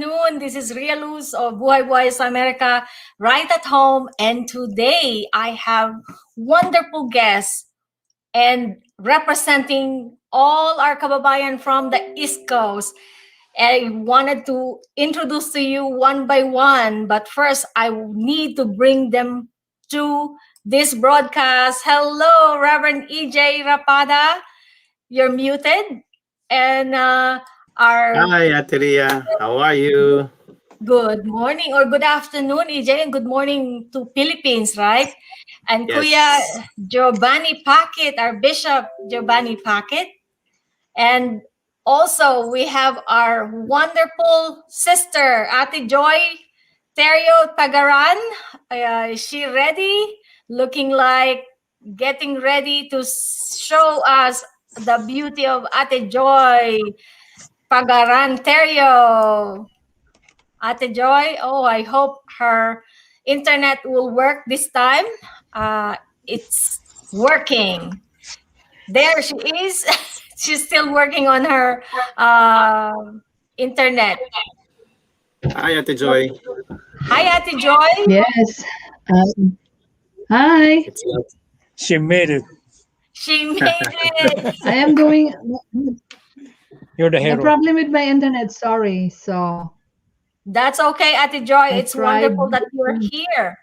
afternoon. This is Ria Luz of Buhay Buhay sa America, right at home. And today I have wonderful guests and representing all our kababayan from the East Coast. I wanted to introduce to you one by one, but first I need to bring them to this broadcast. Hello, Reverend EJ Rapada. You're muted. And Hi, Ateria. How are you? good morning or good afternoon, EJ, and good morning to Philippines, right? And Kuya Yes. Giovanni Paquet, our Bishop Giovanni Paquet. And also we have our wonderful sister, Ate Joy Terio Tagaran. Is she ready? Looking like getting ready to show us the beauty of Ate Joy Pagaran Terio. Ate Joy, oh, I hope her internet will work this time. It's working. There she is. She's still working on her internet. Hi, Ate Joy. Hi, Ate Joy. Yes. Hi. It's not. She made it. She made it. I am doing You're the a hero. problem with my internet. Sorry. So That's okay, Ate Joy. I It's tried. wonderful that you're here.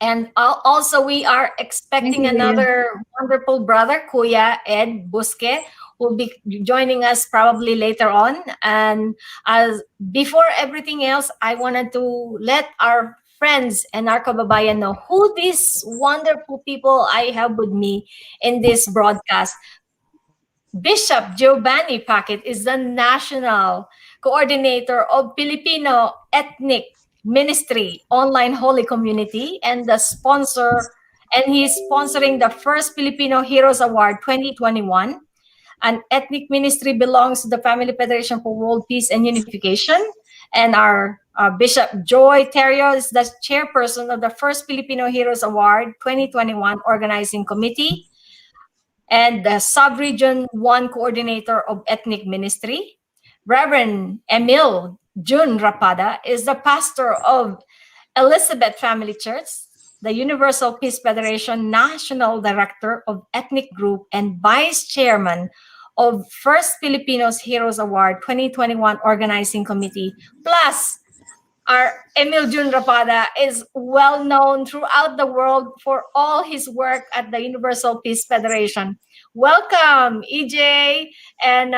And also, we are expecting Thank you, another wonderful brother, Kuya Ed Busque, who will be joining us probably later on. And as before everything else, I wanted to let our friends and our kababayan know who these wonderful people I have with me in this broadcast. Bishop Giovanni Paquet is the national coordinator of Filipino Ethnic Ministry Online Holy Community and the sponsor, and he's sponsoring the First Filipino Heroes Award 2021. An ethnic ministry belongs to the Family Federation for World Peace and Unification. And our Bishop Joy Terrio is the chairperson of the First Filipino Heroes Award 2021 Organizing Committee and the Sub-Region 1 Coordinator of Ethnic Ministry. Reverend Emil Jun Rapada is the pastor of Elizabeth Family Church, the Universal Peace Federation National Director of Ethnic Group and Vice Chairman of First Filipinos Heroes Award 2021 Organizing Committee. Plus, our Emil Jun Rapada is well known throughout the world for all his work at the Universal Peace Federation. Welcome, EJ and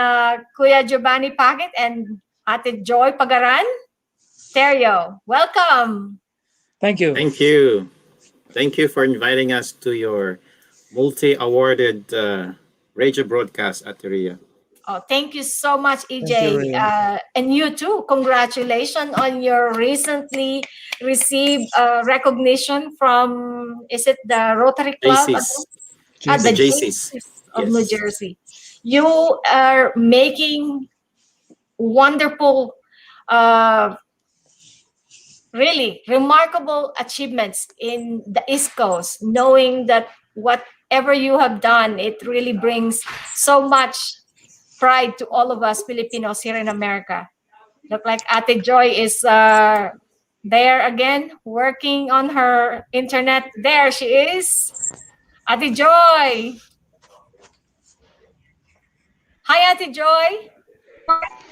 Kuya Giovanni Paquet and Ate Joy Pagaran. Terio, welcome. Thank you. Thank you. Thank you for inviting us to your multi-awarded radio broadcast, Ateria. Oh, thank you so much, EJ. Thank you, Ria. And you too. Congratulations on your recently received recognition from, is it the Rotary Club? JC's. The JC's. of Yes. New Jersey. You are making wonderful, really remarkable achievements in the East Coast, knowing that whatever you have done, it really brings so much pride to all of us Filipinos here in America. Look like Ate Joy is there again, working on her internet. There she is. Ate Joy. Hi, Ate Joy.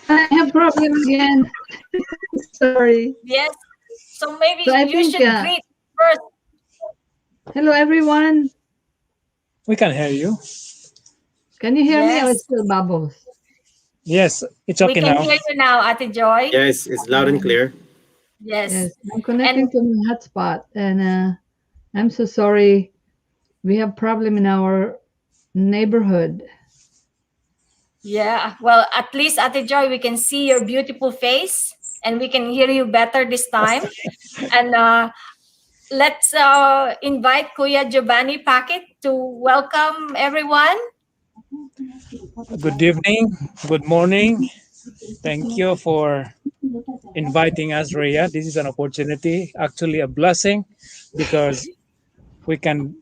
I have problem again. Sorry. Yes. So maybe So I you think, should greet first. Hello, everyone. We can hear you. Can you hear me or Yes. it's still bubbles? Yes, it's We okay can now. hear you now, Ate Joy. Yes, it's loud and clear. Yes. Yes. I'm connecting to my hotspot and I'm so sorry. We have problem in our neighborhood. Yeah. Well, at least Ate Joy, we can see your beautiful face and we can hear you better this time. And let's invite Kuya Giovanni Paquet to welcome everyone. Good evening. Good morning. Thank you for inviting us, Rhea. This is an opportunity, actually a blessing, because we can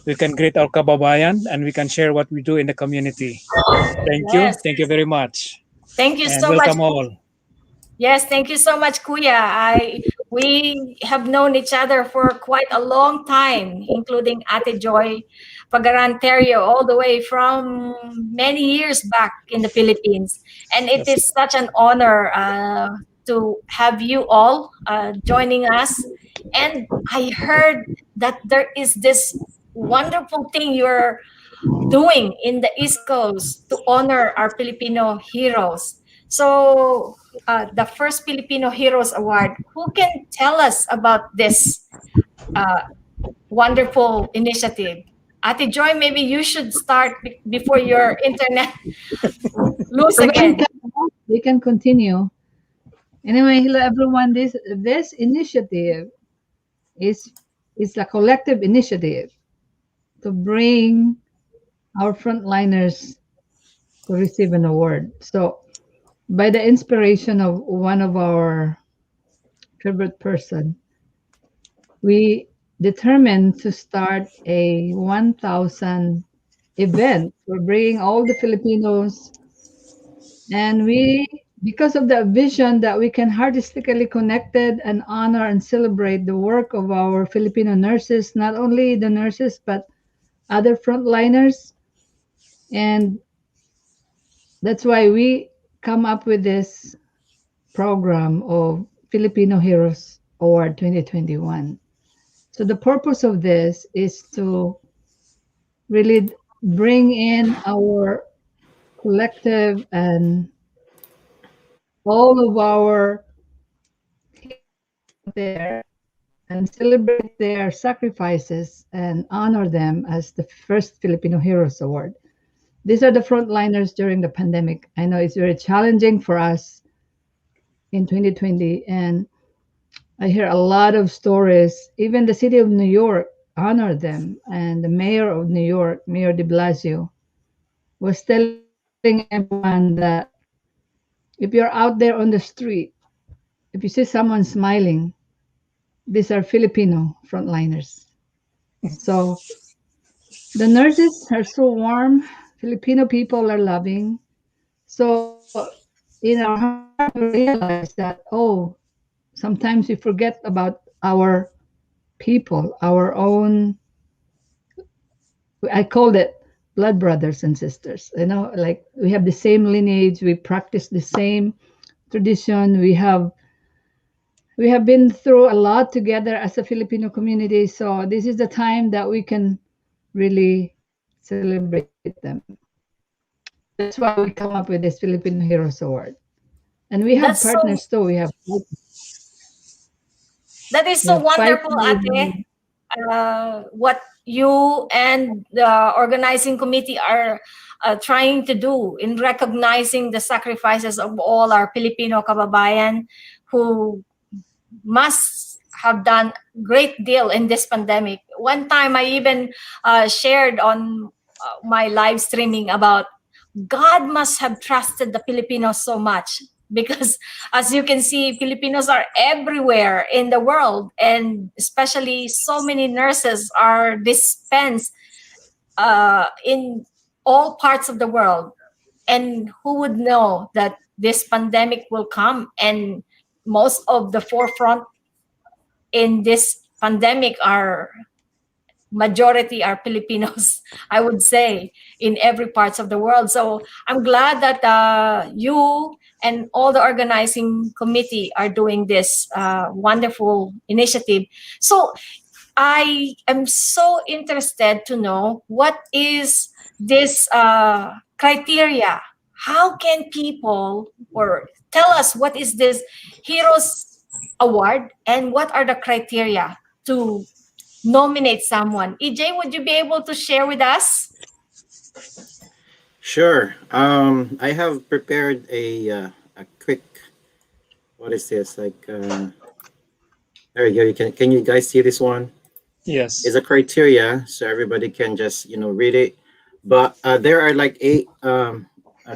greet our kababayan and we can share what we do in the community. Thank you. Yes. Thank you very much. Thank you And so much. welcome all. Yes, thank you so much, Kuya. We have known each other for quite a long time, including Ate Joy Pagaranterio, all the way from many years back in the Philippines. And it Yes. is such an honor to have you all joining us. And I heard that there is this wonderful thing you're doing in the East Coast to honor our Filipino heroes. So, the First Filipino Heroes Award, who can tell us about this uh, wonderful initiative? Ate Joy, maybe you should start before your internet lose Everyone again. can, they can continue. Anyway, hello everyone. This initiative is is a collective initiative to bring our frontliners to receive an award. So, by the inspiration of one of our favorite person, we determined to start a 1,000 event for bringing all the Filipinos, and we, because of the vision that we can artistically connected and honor and celebrate the work of our Filipino nurses, not only the nurses but other frontliners, and that's why we come up with this program of Filipino Heroes Award 2021. So the purpose of this is to really bring in our collective and all of our heroes out there and celebrate their sacrifices and honor them as the first Filipino Heroes Award. These are the frontliners during the pandemic. I know it's very challenging for us in 2020, and I hear a lot of stories. Even the city of New York honored them, and the mayor of New York, Mayor de Blasio, was telling everyone that if you're out there on the street, if you see someone smiling, these are Filipino frontliners. So the nurses are so warm. Filipino people are loving. So in our heart, we realize that, oh, sometimes we forget about our people, our own, I called it blood brothers and sisters. You know, like we have the same lineage, we practice the same tradition, we have been through a lot together as a Filipino community. So this is the time that we can really celebrate them. That's why we come up with this Filipino Heroes Award. And we have That's partners so too. that is We so have five wonderful, Ate. What you and the organizing committee are trying to do in recognizing the sacrifices of all our Filipino kababayan who must have done great deal in this pandemic. One time I even shared on my live streaming about God must have trusted the Filipinos so much because, as you can see, Filipinos are everywhere in the world, and especially so many nurses are dispensed in all parts of the world. And who would know that this pandemic will come, and most of the forefront in this pandemic are majority are Filipinos, I would say, in every parts of the world. So I'm glad that you and all the organizing committee are doing this wonderful initiative. So I am so interested to know what is this criteria. How can people, or tell us what is this Heroes Award and what are the criteria to nominate someone? EJ, would you be able to share with us? Sure. I have prepared a quick. What is this? There you go. Can you guys see this one? It's Yes. a criteria, so everybody can just read it. But there are like eight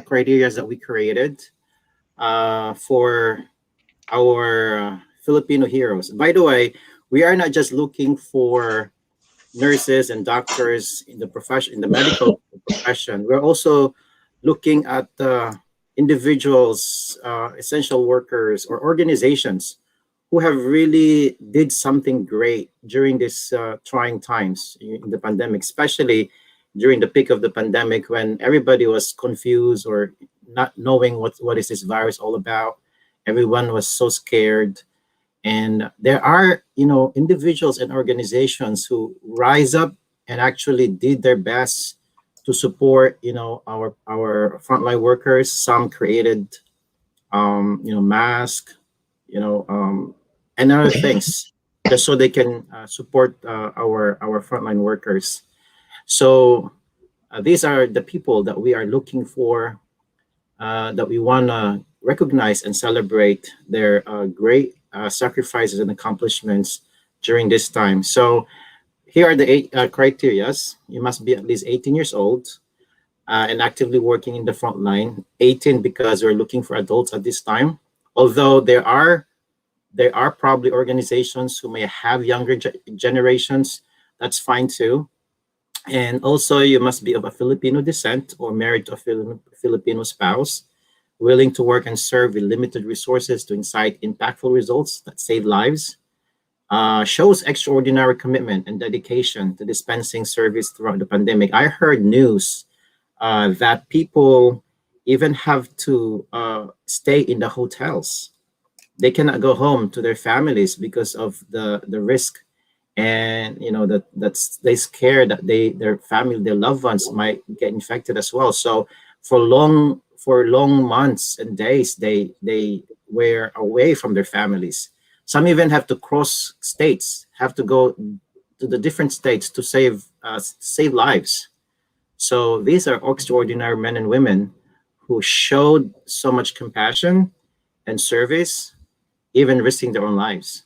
criteria that we created for our Filipino heroes. By the way, we are not just looking for nurses and doctors in the profession, in the medical profession. We're also looking at individuals, essential workers, or organizations who have really did something great during this trying times in the pandemic, especially during the peak of the pandemic when everybody was confused or not knowing what is this virus all about. Everyone was so scared. And there are, individuals and organizations who rise up and actually did their best to support, our frontline workers. Some created, mask, and other things, just so they can support our frontline workers. So these are the people that we are looking for, that we want to recognize and celebrate their great sacrifices and accomplishments during this time. So here are the 8 criterias. You must be at least 18 years old and actively working in the front line. 18 because we're looking for adults at this time. Although there are probably organizations who may have younger generations, that's fine too. And also, you must be of a Filipino descent or married to a Filipino spouse, willing to work and serve with limited resources to incite impactful results that save lives, shows extraordinary commitment and dedication to dispensing service throughout the pandemic. I heard news that people even have to stay in the hotels. They cannot go home to their families because of the risk, and that's they scare that their family, their loved ones might get infected as well. So for long months and days, they were away from their families. Some even have to cross states, have to go to the different states to save lives. So these are extraordinary men and women who showed so much compassion and service, even risking their own lives.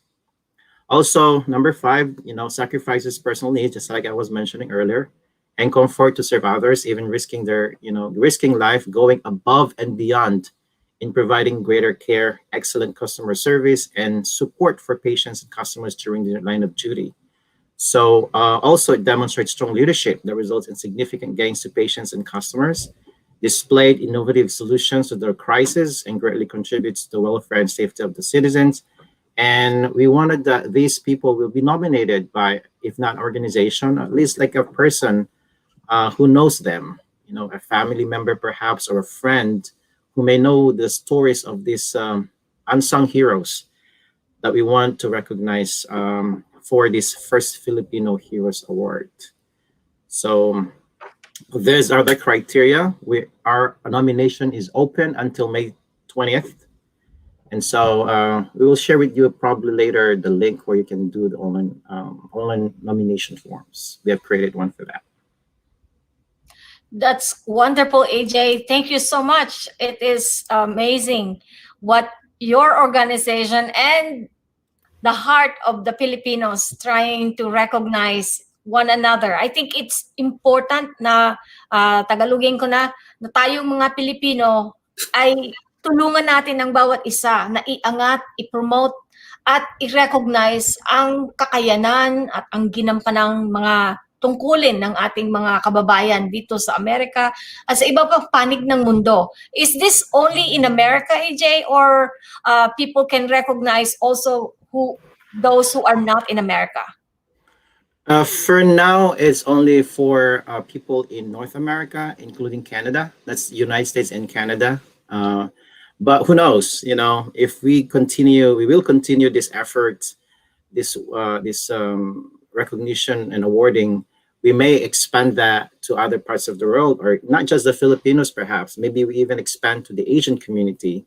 Also, number 5, sacrifices personal needs, just like I was mentioning earlier, and comfort to serve others, even risking life, going above and beyond in providing greater care, excellent customer service, and support for patients and customers during their line of duty. So also it demonstrates strong leadership that results in significant gains to patients and customers, displayed innovative solutions to their crisis, and greatly contributes to the welfare and safety of the citizens. And we wanted that these people will be nominated by, if not organization, at least like a person who knows them, a family member perhaps, or a friend who may know the stories of these unsung heroes that we want to recognize for this First Filipino Heroes Award. So these are the criteria. Our nomination is open until May 20th. And so we will share with you probably later the link where you can do the online nomination forms. We have created one for that. That's wonderful, AJ. Thank you so much. It is amazing what your organization and the heart of the Filipinos trying to recognize one another. I think it's important na Tagalogin ko na tayong mga Pilipino ay tulungan natin ang bawat isa na iangat, i-promote at i-recognize ang kakayanan at ang ginampanang mga tungkulin ng ating mga kababayan dito sa Amerika at sa iba pang panig ng mundo. Is this only in America, AJ, or people can recognize also those who are not in America? For now, it's only for people in North America, including Canada. That's United States and Canada. But who knows? If we will continue this effort, this recognition and awarding. We may expand that to other parts of the world, or not just the Filipinos, perhaps. Maybe we even expand to the Asian community,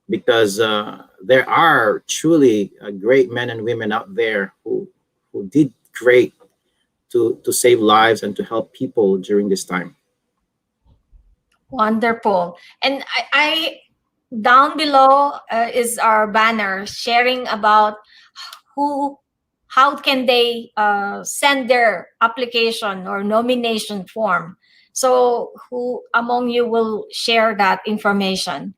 because there are truly great men and women out there who did great to save lives and to help people during this time. Wonderful. And I down below is our banner sharing about how can they send their application or nomination form. So who among you will share that information?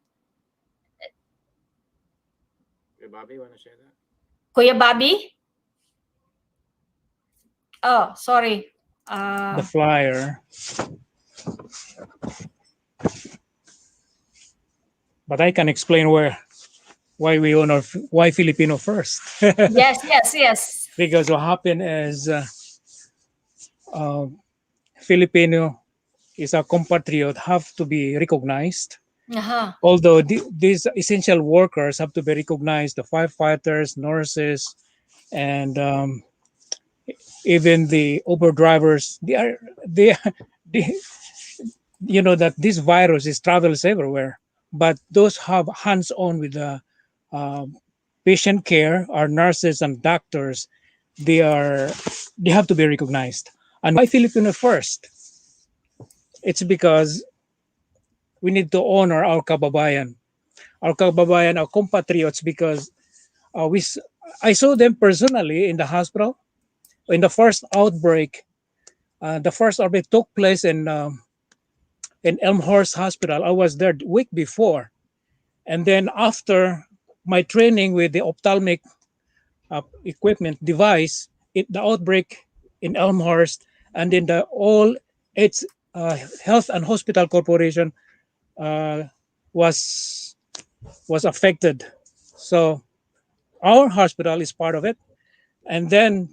Bobby, you want to share that? Kuya Bobby? Oh, sorry. The flyer. but I can explain why we honor why Filipino first. Yes, yes, yes. Because what happened is uh, Filipino is a compatriot have to be recognized. Uh-huh. Although these essential workers have to be recognized, the firefighters, nurses, and even the Uber drivers, they you know that this virus is travels everywhere. But those have hands on with the uh, patient care, our nurses and doctors, they are they have to be recognized. And why Filipino first? It's because we need to honor our kababayan, our compatriots, because I saw them personally in the hospital in the first outbreak. The first outbreak took place in Elmhurst Hospital. I was there the week before, and then after my training with the ophthalmic equipment device, the outbreak in Elmhurst, and then the all its Health and Hospital Corporation uh, was was affected. So our hospital is part of it, and then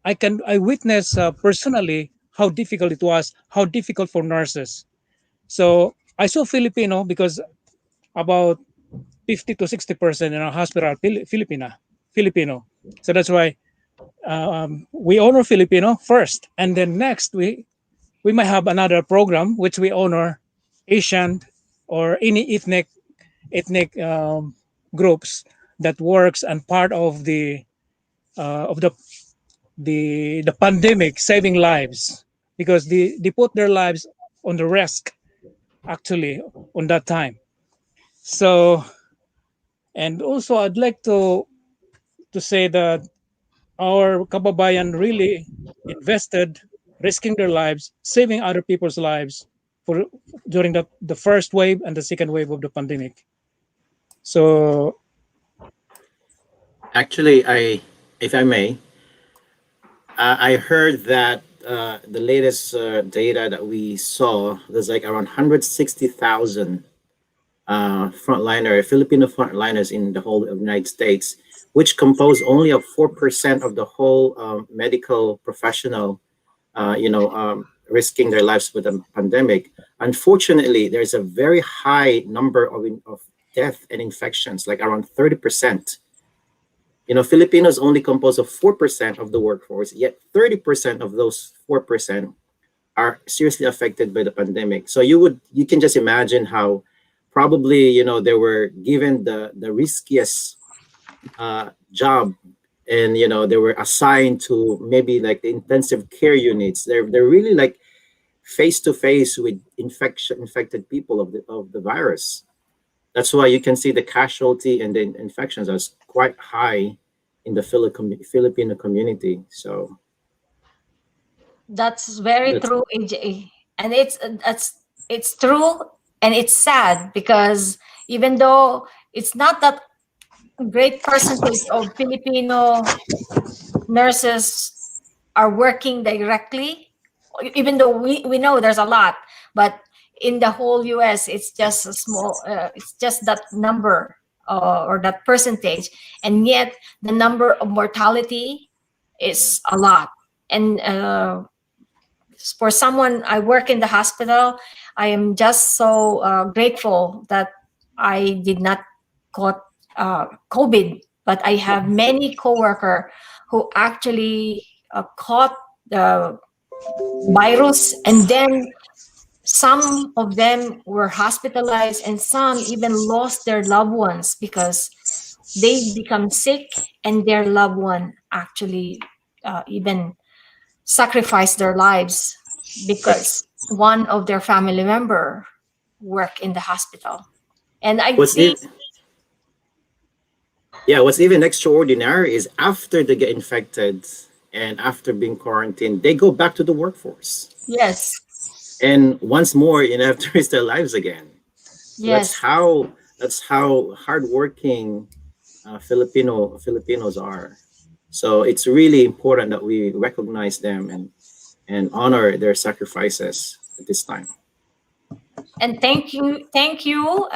I witnessed personally how difficult it was, how difficult for nurses. So I saw Filipino because about 50 to 60% in our hospital are Filipino. So that's why we honor Filipino first, and then next we might have another program which we honor Asian or any ethnic groups that works and part of the pandemic saving lives, because they put their lives on the risk actually on that time. So, and also I'd like to say that our kababayan really invested risking their lives, saving other people's lives for during the first wave and the second wave of the pandemic. So Actually, if I may, I heard that the latest data that we saw, there's like around 160,000 Filipino frontliners in the whole of the United States, which compose only of 4% of the whole medical professional, risking their lives with the pandemic. Unfortunately, there's a very high number of death and infections, like around 30%. Filipinos only compose of 4% of the workforce, yet 30% of those 4% are seriously affected by the pandemic. So you can just imagine how probably they were given the riskiest job, and they were assigned to maybe like the intensive care units. They're really like face to face with infected people of the virus. That's why you can see the casualty and the infections are quite high in the Filipino community. So That's very that's true, AJ. And it's true, and it's sad because even though it's not that great percentage of Filipino nurses are working directly, even though we know there's a lot, but in the whole US, it's just a small, it's just that number or that percentage. And yet the number of mortality is a lot. And for someone, I work in the hospital, I am just so grateful that I did not caught COVID, but I have many coworker who actually caught the virus, and then some of them were hospitalized, and some even lost their loved ones because they become sick, and their loved one actually even sacrificed their lives because one of their family member work in the hospital. And I what's see, even yeah, what's even extraordinary is after they get infected and after being quarantined, they go back to the workforce. yes, And once more, have to risk their lives again. So that's yes, how hardworking Filipinos are. So it's really important that we recognize them and honor their sacrifices at this time. And thank you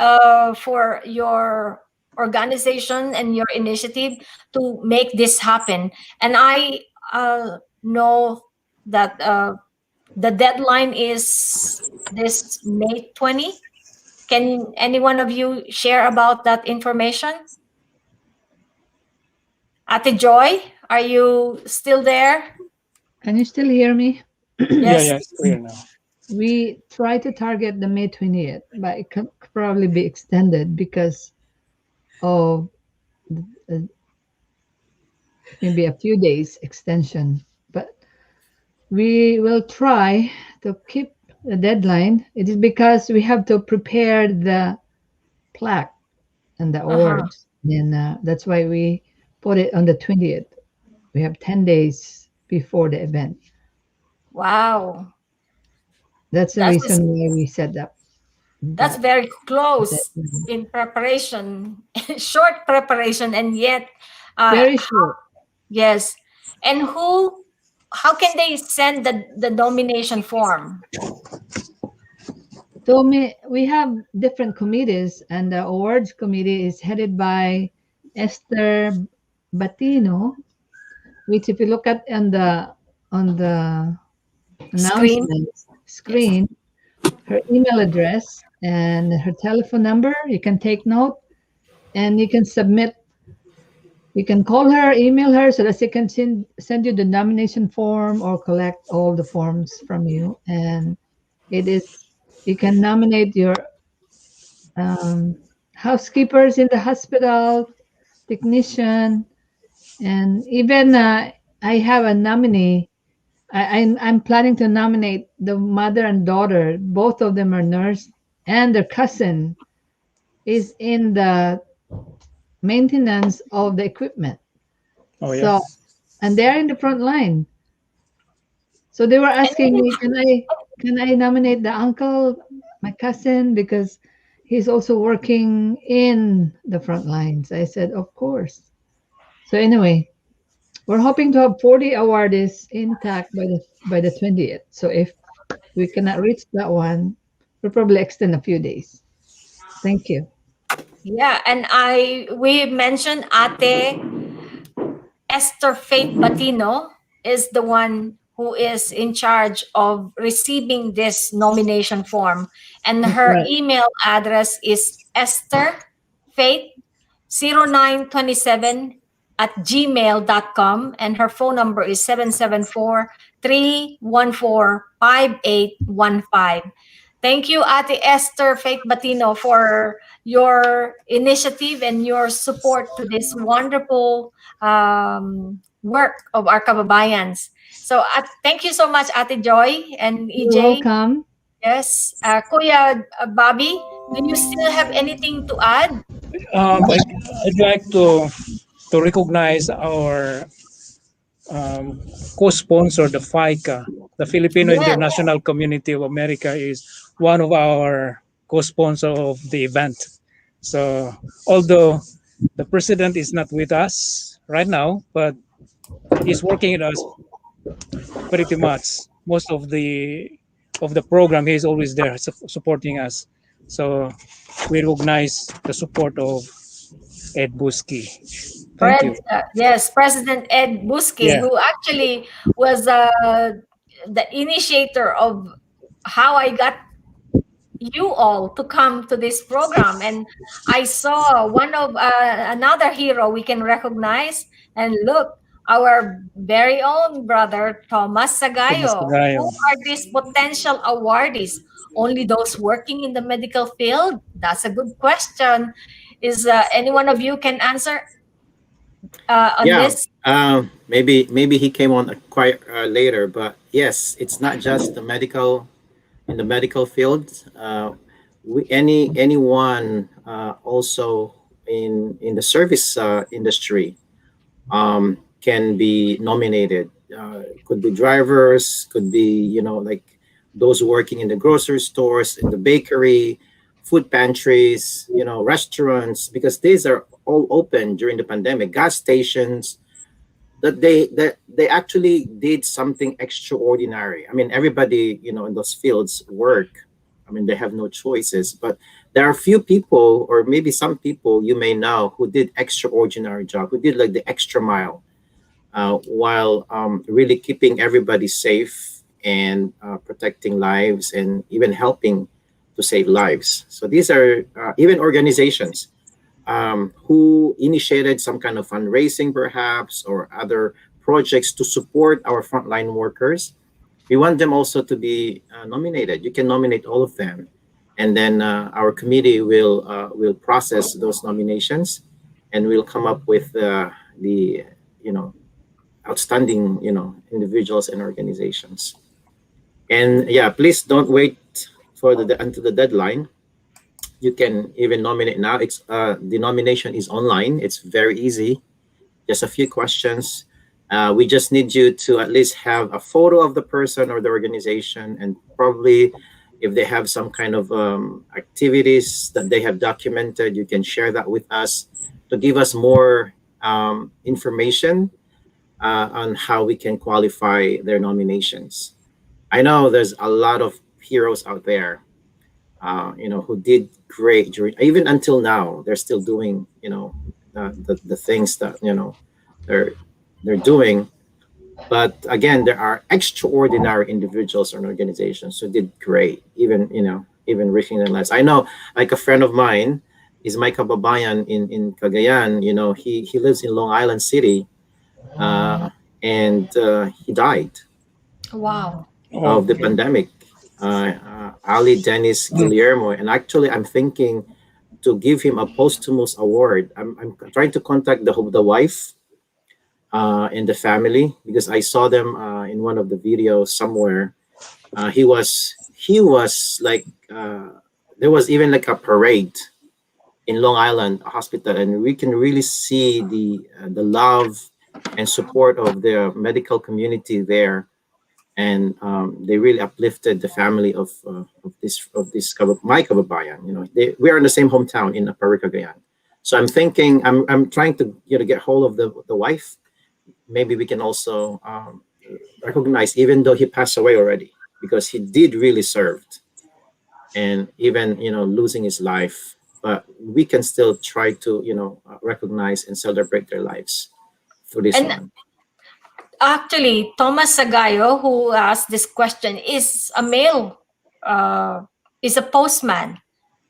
for your organization and your initiative to make this happen. And I know that the deadline is this May 20. Can any one of you share about that information? Ate Joy, are you still there? Can you still hear me? Yeah, Yes. yeah, it's clear now. We try to target the May 20th, but it can probably be extended because of uh, maybe a few days extension. But we will try to keep the deadline. It is because we have to prepare the plaque and the Uh-huh. awards. And that's why we put it on the 20th. We have 10 days before the event. Wow. That's the That is reason why we set up that's that very close deadline. in preparation, short preparation, and yet, Very how, short. yes. And who? How can they send the nomination form? So we have different committees, and the awards committee is headed by Esther Batino, which if you look at on the Screen. announcement Yes. screen, her email address and her telephone number, you can take note and you can submit. You can call her, email her so that she can send you the nomination form or collect all the forms from you. And it is you can nominate your um, housekeepers in the hospital, technician, and even I have a nominee. I'm planning to nominate the mother and daughter. Both of them are nurse, and their cousin is in the maintenance of the equipment. Oh yeah. So, and they're in the front line. So they were And asking me, can I nominate the uncle, my cousin, because he's also working in the front lines. I said, of course. So anyway, we're hoping to have 40 awardees intact by the 20th. So if we cannot reach that one, we'll probably extend a few days. Thank you. yeah, and we mentioned Ate Esther Faith Batino is the one who is in charge of receiving this nomination form. And That's her right. email address is Esther Faith 0927 at gmail.com. And her phone number is 774-314-5815. Thank you, Ate Esther Faith Batino, for your initiative and your support to this wonderful work of our kababayans. So thank you so much, Ate Joy and You're EJ. welcome. Yes. Kuya Bobby, do you still have anything to add? I'd like to recognize our um, co-sponsor, the FICA, the Filipino Yes. International Community of America, is one of our co-sponsor of the event. So although the president is not with us right now, but he's working with us pretty much. Most of the program, he's always there supporting us. So we recognize the support of Ed Busky. Thank you. Yes, President Ed Busque, Yeah. who actually was the initiator of how I got you all to come to this program. And I saw one of another hero we can recognize. And look, our very own brother, Thomas Thomas Sagayo. Who Pagayo. are these potential awardees? Only those working in the medical field? That's a good question. Is any one of you can answer on Yeah, this? maybe he came on quite later, but yes, it's not just the medical in the medical field. Anyone also in the service industry can be nominated. Could be drivers, could be like those working in the grocery stores, in the bakery, food pantries, restaurants, because these are all open during the pandemic. Gas stations, that they actually did something extraordinary. I mean, everybody in those fields work I mean, they have no choices. But there are few people, or maybe some people you may know, who did extraordinary job, who did like the extra mile, while really keeping everybody safe and protecting lives and even helping to save lives. So these are even organizations who initiated some kind of fundraising, perhaps, or other projects to support our frontline workers. We want them also to be nominated. You can nominate all of them, and then our committee will process those nominations, and we'll come up with the you know outstanding individuals and organizations. And yeah, please don't wait for the until the deadline. You can even nominate now. It's the nomination is online. It's very easy. Just a few questions. We just need you to at least have a photo of the person or the organization, and probably if they have some kind of activities that they have documented, you can share that with us to give us more information on how we can qualify their nominations. I know there's a lot of heroes out there, who did great during, even until now. They're still doing, the things that they're they're doing. But again, there are extraordinary individuals and organizations who did great, even risking their lives. I know, like a friend of mine is my kababayan in Cagayan. He lives in Long Island City, and he died Wow. of the Okay. pandemic. Ali Dennis Guillermo, and actually, I'm thinking to give him a posthumous award. I'm trying to contact the wife and the family, because I saw them in one of the videos somewhere. He was like there was even like a parade in Long Island Hospital, and we can really see the love and support of the medical community there, and they really uplifted the family of my kababayan. We are in the same hometown in Aparicagayan. So I'm thinking, I'm trying to get hold of the wife. Maybe we can also recognize, even though he passed away already, because he did really served, and even losing his life, but we can still try to recognize and celebrate their lives through this And one. actually, Thomas Sagayo, who asked this question, is a male, is a postman.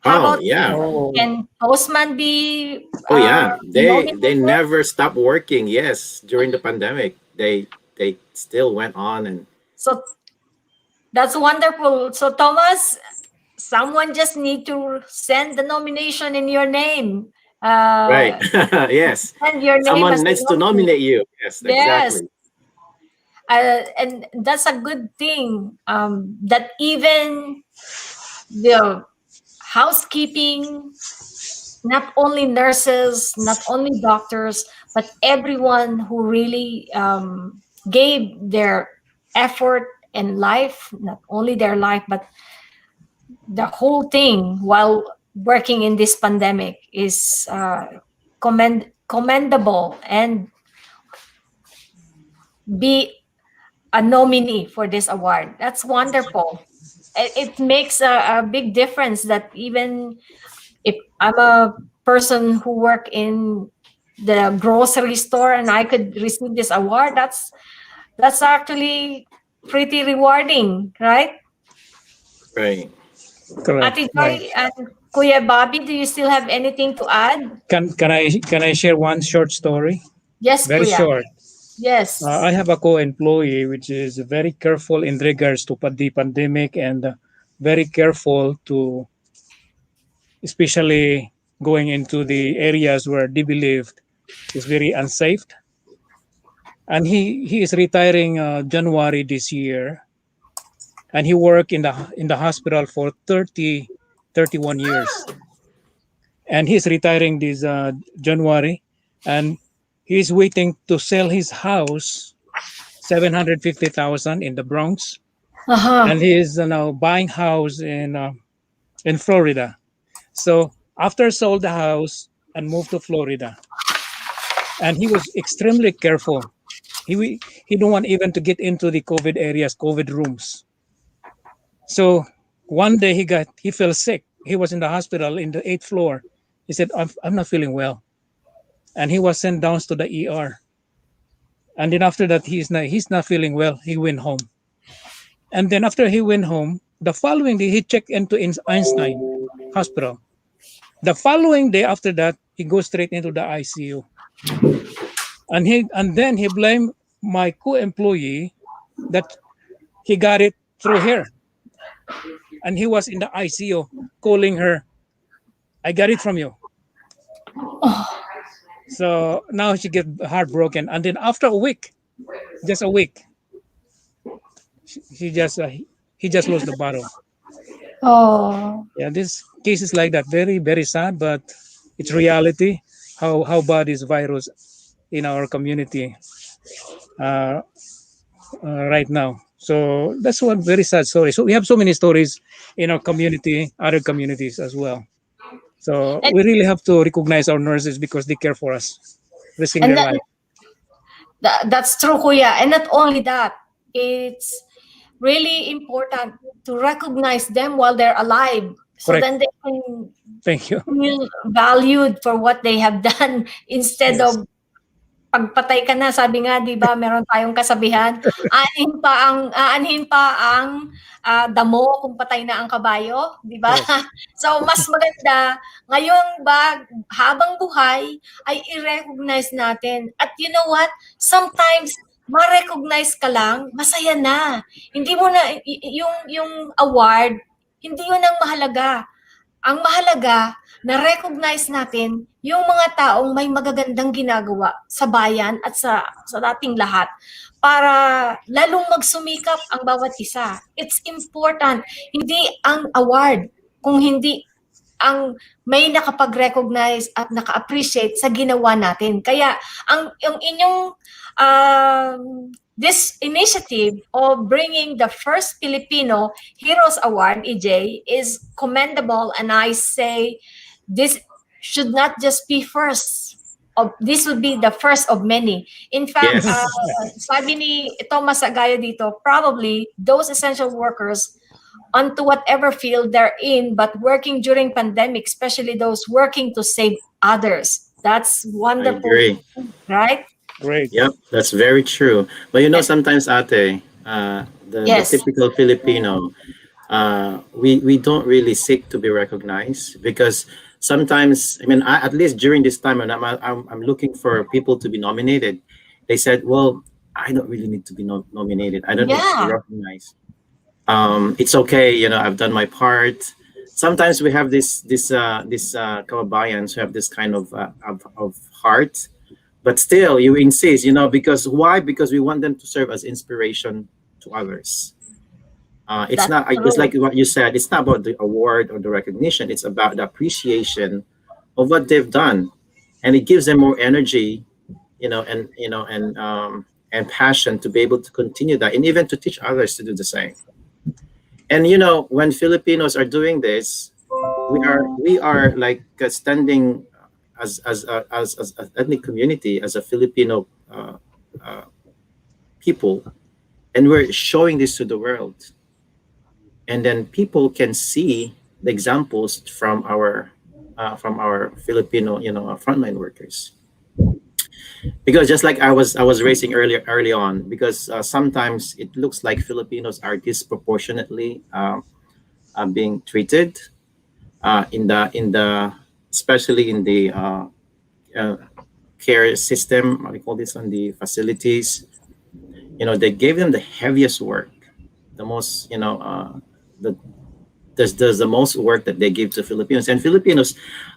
How Oh about yeah. Oh, can postman be Oh yeah, they nominated? never stopped working. Yes, during the pandemic, they still went on. And So that's wonderful. So Thomas, someone just need to send the nomination in your name. right. Uh, Yes, send your name someone as a needs to nominee. nominate you. Yes, Yes, exactly. and that's a good thing. That even the housekeeping, not only nurses, not only doctors, but everyone who really gave their effort and life, not only their life, but the whole thing while working in this pandemic is commendable, and be a nominee for this award. That's wonderful. It makes a big difference that even if I'm a person who work in the grocery store and I could receive this award, that's actually pretty rewarding, right? Right. correct. Ate Right. Joy and Kuya Bobby, do you still have anything to add? Can I share one short story? Yes, Very Kuya. short. I Yes. have a co-employee which is very careful in regards to the pandemic, and very careful to, especially going into the areas where they believed is very unsafe. And he is retiring January this year, and he worked in the hospital for 31 years, and he's retiring this January, and he's waiting to sell his house, 750,000 in the Bronx, Uh-huh. and he is now buying house in Florida. So after sold the house and moved to Florida, and he was extremely careful. He don't want even to get into the COVID areas, COVID rooms. So One day he fell sick. He was in the hospital in the 8th floor. He said, I'm not feeling well. And he was sent down to the ER. And then after that, he's not feeling well. He went home. And then after he went home, the following day he checked into Einstein Hospital. The following day after that, he goes straight into the ICU. And then he blamed my co-employee that he got it through her. And he was in the ICU calling her, I got it from you. So now she get heartbroken. And then after a week, just a week, he just lost the battle. Oh, Yeah, this cases like that, very, very sad, but it's reality. How bad is virus in our community uh, right now? So that's one very sad story. So we have so many stories in our community, other communities as well. So and we really have to recognize our nurses because they care for us, risking and their that, life. that's true, Kuya. And not only that, it's really important to recognize them while they're alive, so Correct. then they can Thank you. feel valued for what they have done instead Yes. of pagpatay ka na, sabi nga 'di ba meron tayong kasabihan, aanhin pa ang, damo kung patay na ang kabayo, 'di ba? Correct. So mas maganda ngayon ba habang buhay ay i-recognize natin. At you know what? Sometimes ma-recognize ka lang, masaya na. Hindi mo na yung award, hindi yun ang mahalaga. Ang mahalaga, na-recognize natin yung mga taong may magagandang ginagawa sa bayan at sa dating lahat para lalong magsumikap ang bawat isa. It's important. Hindi ang award, kung hindi ang may nakapag-recognize at naka-appreciate sa ginawa natin. Kaya yung inyong this initiative of bringing the First Filipino Heroes Award, EJ, is commendable, and I say this should not just be first. This would be the first of many. In fact, Yes. sabi ni Thomas Agaya dito, probably those essential workers onto whatever field they're in, but working during pandemic, especially those working to save others. That's I wonderful, agree. right? Great. Yep, that's very true. But sometimes, Ate, the Yes. typical Filipino, we don't really seek to be recognized because sometimes, at least during this time, and I'm looking for people to be nominated. They said, "Well, I don't really need to be nominated. I don't need to be Yeah. recognized. It's okay. I've done my part." Sometimes we have this kababayans who have this kind of heart, but still you insist, because why? Because we want them to serve as inspiration to others. It's That's not true. just like what you said. It's not about the award or the recognition. It's about the appreciation of what they've done, and it gives them more energy, and passion to be able to continue that, and even to teach others to do the same. And when Filipinos are doing this, we are like standing as an ethnic community, as a Filipino uh, people, and we're showing this to the world. And then people can see the examples from our Filipino, frontline workers. Because just like I was raising early on, because sometimes it looks like Filipinos are disproportionately being treated in the especially in the care system. What do you call this, on the facilities? They gave them the heaviest work, the most, the there's the most work that they give to Filipinos. And Filipinos,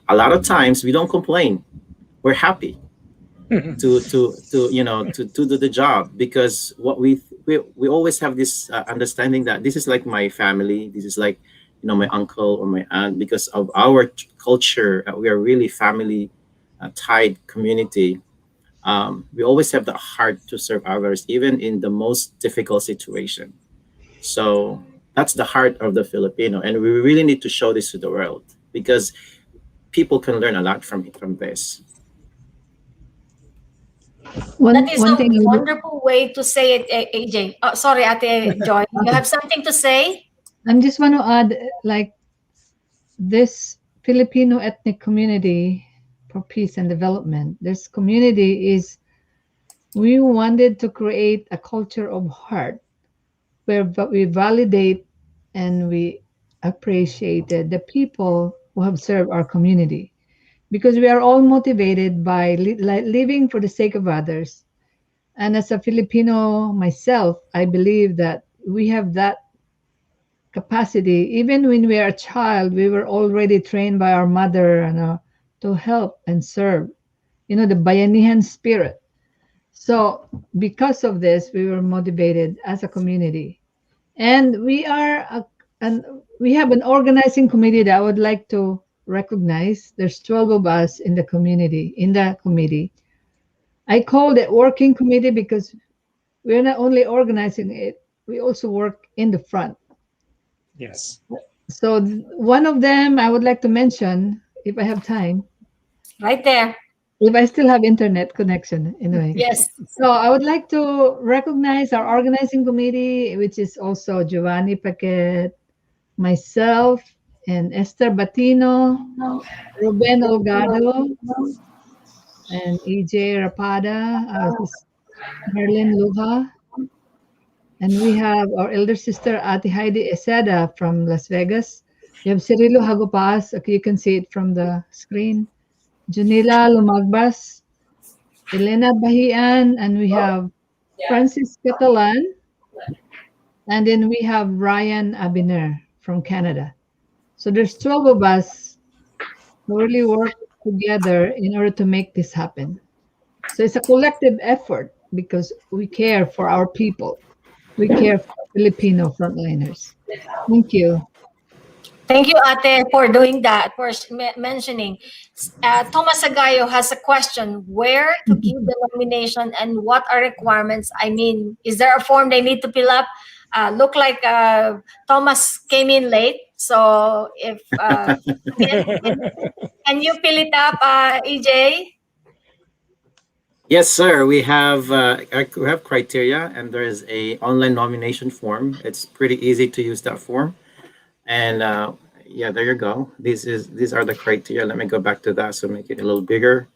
a lot of times we don't complain. We're happy to do the job, because what we always have this understanding that this is like my family. This is like my uncle or my aunt, because of our culture. We are really family tied community. We always have the heart to serve others, even in the most difficult situation. So that's the heart of the Filipino, and we really need to show this to the world, because people can learn a lot from this. That is One a thing wonderful way to say it, AJ. Oh, sorry, Ate Joy. You have something to say? I'm just want to add, like, this Filipino ethnic community for peace and development. This community is, we wanted to create a culture of heart where we validate and we appreciated the people who have served our community, because we are all motivated by living for the sake of others. And as a Filipino myself, I believe that we have that capacity. Even when we are a child, we were already trained by our mother and to help and serve. You know, the bayanihan spirit. So because of this, we were motivated as a community, and and we have an organizing committee that I would like to recognize. There's 12 of us in the community, in the committee. I call it working committee because we're not only organizing it, we also work in the front. Yes. So one of them I would like to mention, if I have time, Right there. if I still have internet connection, anyway. Yes. So I would like to recognize our organizing committee, which is also Giovanni Paquet, myself, and Esther Batino, Ruben Olgado, and EJ Rapada, Merlin Luja. And we have our elder sister, Ate Heidi Eseda from Las Vegas. We have Cirilo Hagopas. Okay, you can see it from the screen. Junila Lumagbas, Elena Bahian, and we have Francis Catalan, and then we have Ryan Abiner from Canada. So there's 12 of us who really work together in order to make this happen. So it's a collective effort because we care for our people. We care for Filipino frontliners. Thank you. Thank you, Ate, for doing that, for mentioning. Thomas Agayo has a question. Where to give the nomination and what are requirements? I mean, is there a form they need to fill up? Look like Thomas came in late. So if can you fill it up, EJ? Yes, sir. We have criteria, and there is a online nomination form. It's pretty easy to use that form, and yeah, there you go. These are the criteria. Let me go back to that, so make it a little bigger.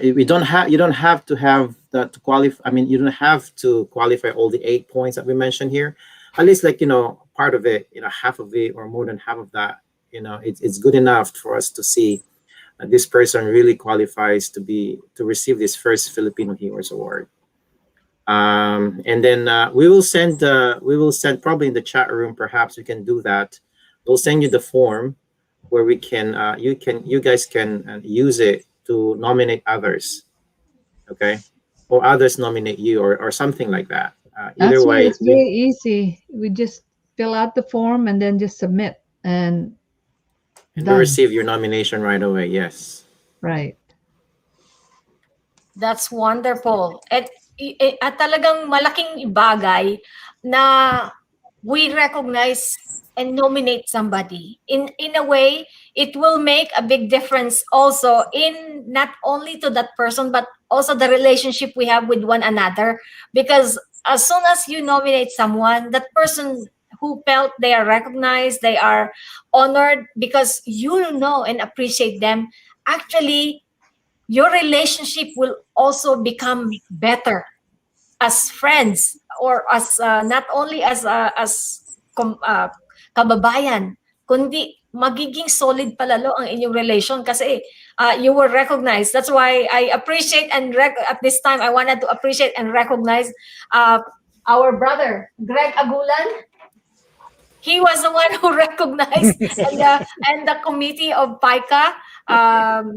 We don't have you don't have to have that to qualify. I mean, you don't have to qualify all the 8 points that we mentioned here. At least, like, part of it, half of it or more than half of that. It's good enough for us to see this person really qualifies to receive this First Filipino Heroes Award. And then we will send probably in the chat room. Perhaps we can do that. We'll send you the form where we can you guys can use it to nominate others, okay, or others nominate you, or something like that. Either Actually, way, it's very easy. We just fill out the form and then just submit, and you done. receive your nomination right away. Yes. Right. That's wonderful. At talagang malaking bagay na we recognize and nominate somebody. In a way, it will make a big difference also in not only to that person, but also the relationship we have with one another. Because as soon as you nominate someone, that person who felt they are recognized, they are honored because you know and appreciate them, actually your relationship will also become better as friends, or as not only as kababayan, kundi magiging solid palalo ang inyong relation kasi you were recognized. That's why I appreciate at this time I wanted to appreciate and recognize our brother Greg Agulan. He was the one who recognized and the committee of PICA,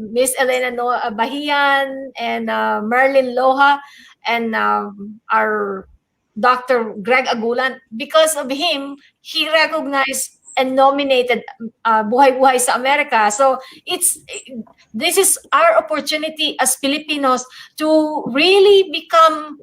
Miss Elena Bahian and Merlin Loha, and our Dr. Greg Agulan. Because of him, he recognized and nominated Buhay Buhay sa Amerika. So this is our opportunity as Filipinos to really become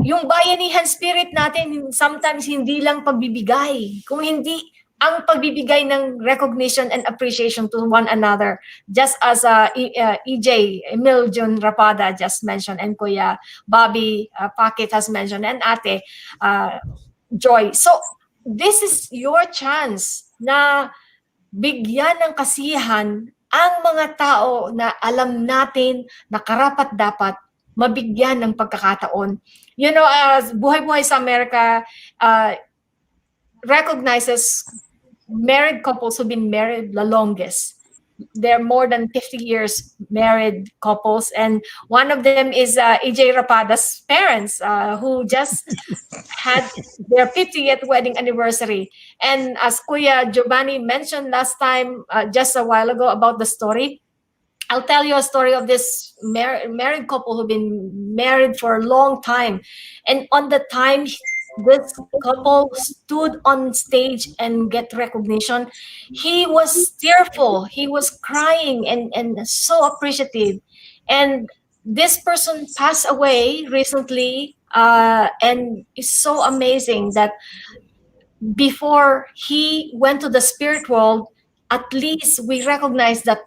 yung bayanihan spirit natin. Sometimes hindi lang pagbibigay, kung hindi ang pagbibigay ng recognition and appreciation to one another, just as EJ Emil John Rapada just mentioned, and Kuya Bobby Paquet has mentioned, and Ate Joy. So this is your chance na bigyan ng kasiyahan ang mga tao na alam natin na karapat-dapat mabigyan ng pagkakataon. You know, as Buhay-Buhay sa Amerika recognizes married couples who've been married the longest. They're more than 50 years married couples, and one of them is EJ Rapada's parents, who just had their 50th wedding anniversary. And as Kuya Giovanni mentioned last time, just a while ago, about the story, I'll tell you a story of this married couple who've been married for a long time. And on the time this couple stood on stage and get recognition, he was tearful. He was crying and so appreciative. And this person passed away recently, and it's so amazing that before he went to the spirit world, at least we recognize that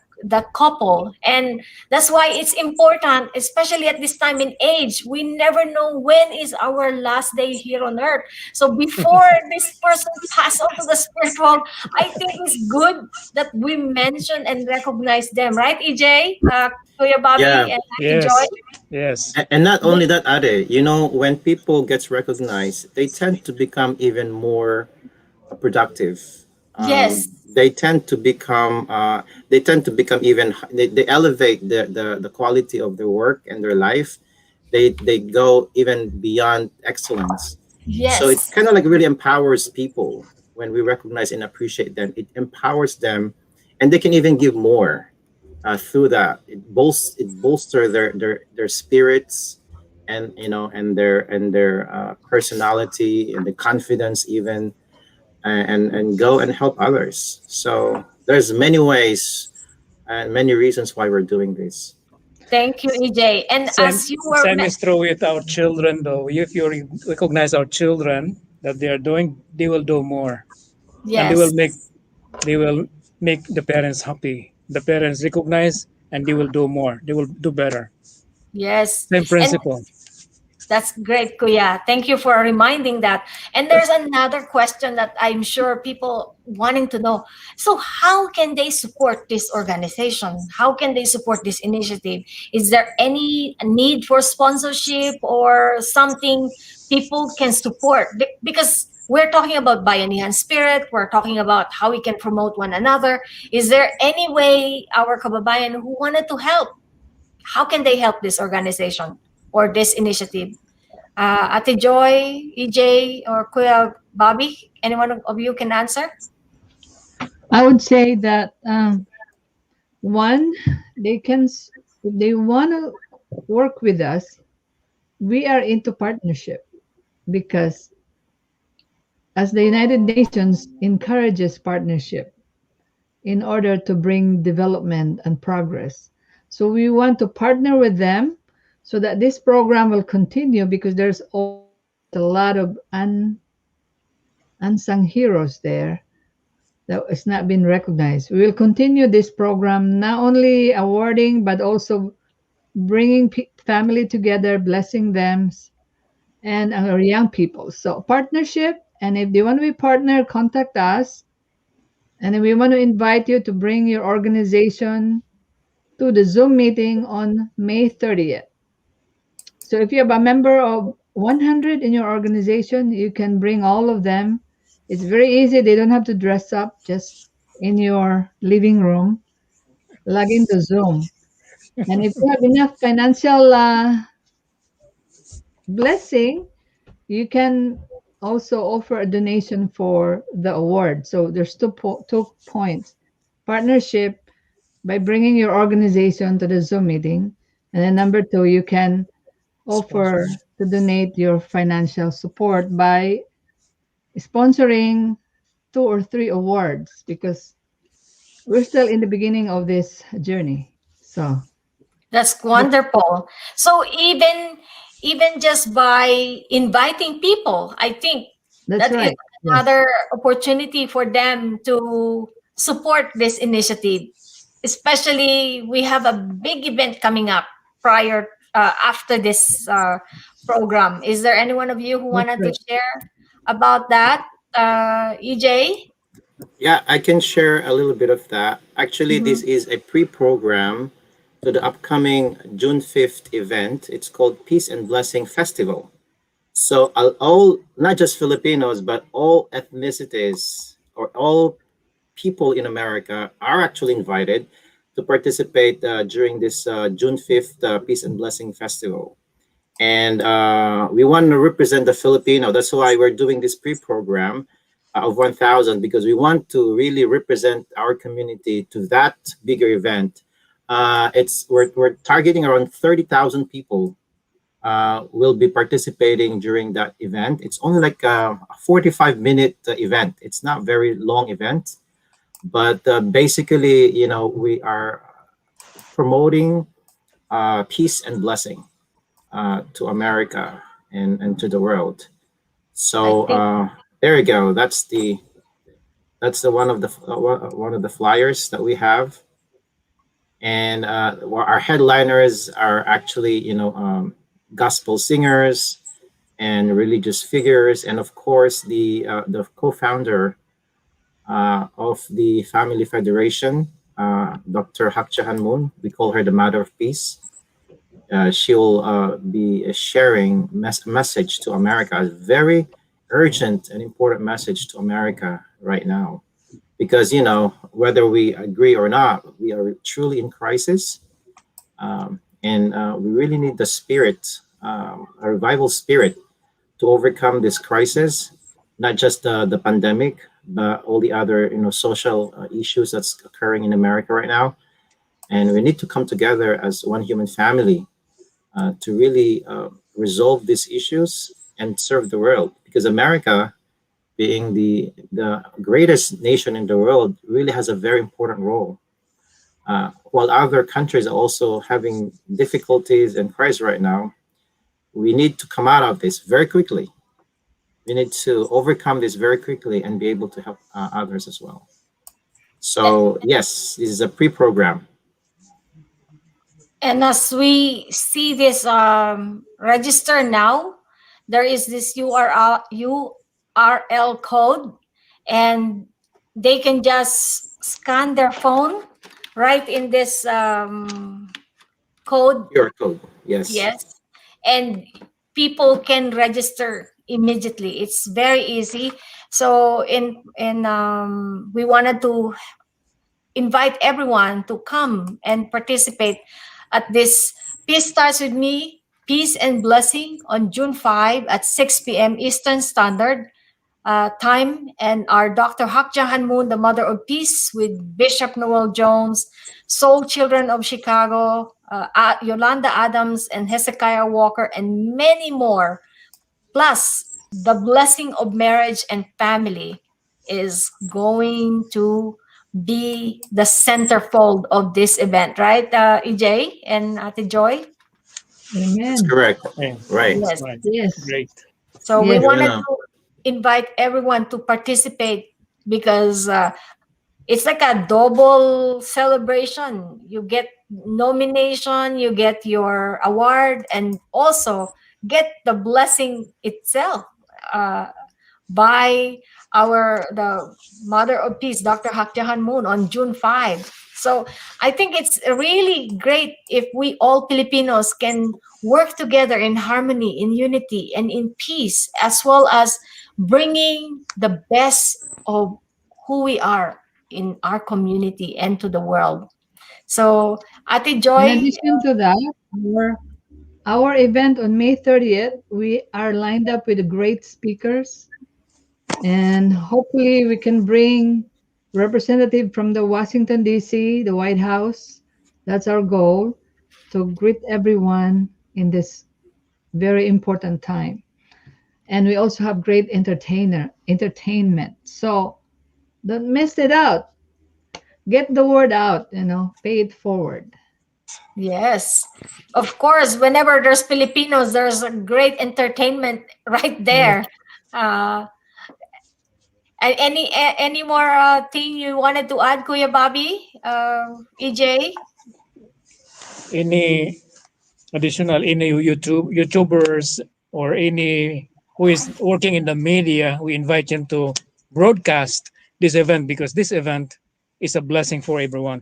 couple. And that's why it's important, especially at this time in age. We never know when is our last day here on earth. So before this person pass on to the spirit world, I think it's good that we mention and recognize them, right, EJ, Kuya Bobby, Yeah. and Yes. Joy? Yes. And not only that, Ade, you know, when people gets recognized, they tend to become even more productive. Yes. They tend to become even, they elevate the quality of their work and their life. They go even beyond excellence. So it Yes. kind of like really empowers people when we recognize and appreciate them. It empowers them, and they can even give more through that. It bolster their spirits, and you know, and their personality and the confidence even, and go and help others. So there's many ways and many reasons why we're doing this. Thank you, EJ. And Same, as you were same is true with our children, though. If you recognize our children that they are doing, they will do more, and yes. they will make the parents happy. The parents recognize, and they will do more. They will do better. Yes. Same And principle. that's great, Kuya. Thank you for reminding that. And there's another question that I'm sure people wanting to know. So how can they support this organization? How can they support this initiative? Is there any need for sponsorship or something people can support? Because we're talking about Bayanihan spirit. We're talking about how we can promote one another. Is there any way our kababayan who wanted to help, how can they help this organization or this initiative? Ate Joy, EJ, or Kuya Bobby, anyone of you can answer? I would say that one, they can, if they want to work with us, we are into partnership because as the United Nations encourages partnership in order to bring development and progress. So we want to partner with them so that this program will continue because there's a lot of unsung heroes there that has not been recognized. We will continue this program, not only awarding, but also bringing family together, blessing them, and our young people. So partnership, and if they want to be partner, contact us. And then we want to invite you to bring your organization to the Zoom meeting on May 30th. So if you have a member of 100 in your organization, you can bring all of them. It's very easy. They don't have to dress up, just in your living room, log into Zoom. And if you have enough financial blessing, you can also offer a donation for the award. So there's two points: partnership by bringing your organization to the Zoom meeting, and then number two, you can offer Sponsors. to donate your financial support by sponsoring two or three awards because we're still in the beginning of this journey. So That's wonderful. So even just by inviting people, I think that's that is right. Yes, another opportunity for them to support this initiative. Especially, we have a big event coming up prior after this program. Is there any one of you who that's wanted to right. share about that? EJ? Yeah, I can share a little bit of that. Actually, Mm-hmm. this is a pre-program to the upcoming June 5th event. It's called Peace and Blessing Festival. So all, not just Filipinos, but all ethnicities or all people in America are actually invited to participate during this June 5th Peace and Blessing Festival. And we want to represent the Filipino. That's why we're doing this pre-program of 1,000, because we want to really represent our community to that bigger event. We're targeting around 30,000 people will be participating during that event. It's only like a 45-minute event. It's not very long event, but basically, we are promoting peace and blessing to America and to the world. I So think there you go. That's the one of the flyers that we have, and our headliners are actually gospel singers and religious figures, and of course the co-founder of the Family Federation, Dr. Hakchahan Moon. We call her the Mother of Peace. She'll be sharing message to America, a very urgent and important message to America right now. Because, whether we agree or not, we are truly in crisis. And we really need the spirit, a revival spirit, to overcome this crisis, not just the pandemic, but all the other, social issues that's occurring in America right now. And we need to come together as one human family to really resolve these issues and serve the world. Because America, being the greatest nation in the world, really has a very important role. While other countries are also having difficulties and crisis right now, we need to come out of this very quickly. We need to overcome this very quickly and be able to help others as well. So yes, this is a pre-program. and as we see this register now, there is this URL code, and they can just scan their phone right in this code. QR code. Yes. Yes, and people can register immediately. It's very easy. So we wanted to invite everyone to come and participate at this Peace Starts With Me, Peace and Blessing on June 5 at 6 p.m. Eastern Standard Time. And our Dr. Hak Jahan Moon, the Mother of Peace, with Bishop Noel Jones, Soul Children of Chicago, Yolanda Adams, and Hezekiah Walker, and many more. Plus, the blessing of marriage and family is going to be the centerfold of this event, right, EJ and Ate Joy? That's Amen. correct. Yeah, Right. Yes. right. Yes. Great. So we Yes. wanted Yeah. to invite everyone to participate because it's like a double celebration. You get nomination, you get your award, and also get the blessing itself uh, by the Mother of Peace, Dr. Hakjahan Moon, on June 5. So I think it's really great if we all Filipinos can work together in harmony, in unity, and in peace, as well as bringing the best of who we are in our community and to the world. So, Ate In Joy, addition to that, our event on May 30th, we are lined up with great speakers, and hopefully we can bring representative from the Washington D.C., the White House. That's our goal, to greet everyone in this very important time. And we also have great entertainment. So don't miss it out. Get the word out, pay it forward. yes, of course, whenever there's Filipinos, there's a great entertainment right Yes. there. Uh, and any more thing you wanted to add, Kuya Bobby, EJ? Any additional, any YouTubers or any who is working in the media, we invite them to broadcast this event, because this event is a blessing for everyone.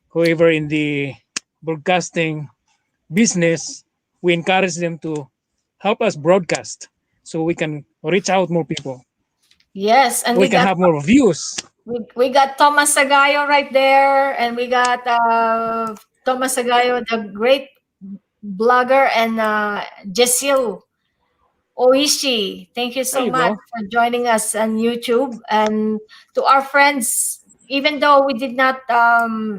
Whoever in the broadcasting business, we encourage them to help us broadcast so we can reach out more people. Yes, and We can have more views. we got Thomas Sagayo right there, and we got Thomas Sagayo, the great blogger, and Jessil Oishi. Thank you There so you much go. for joining us on YouTube. And to our friends, even though we did not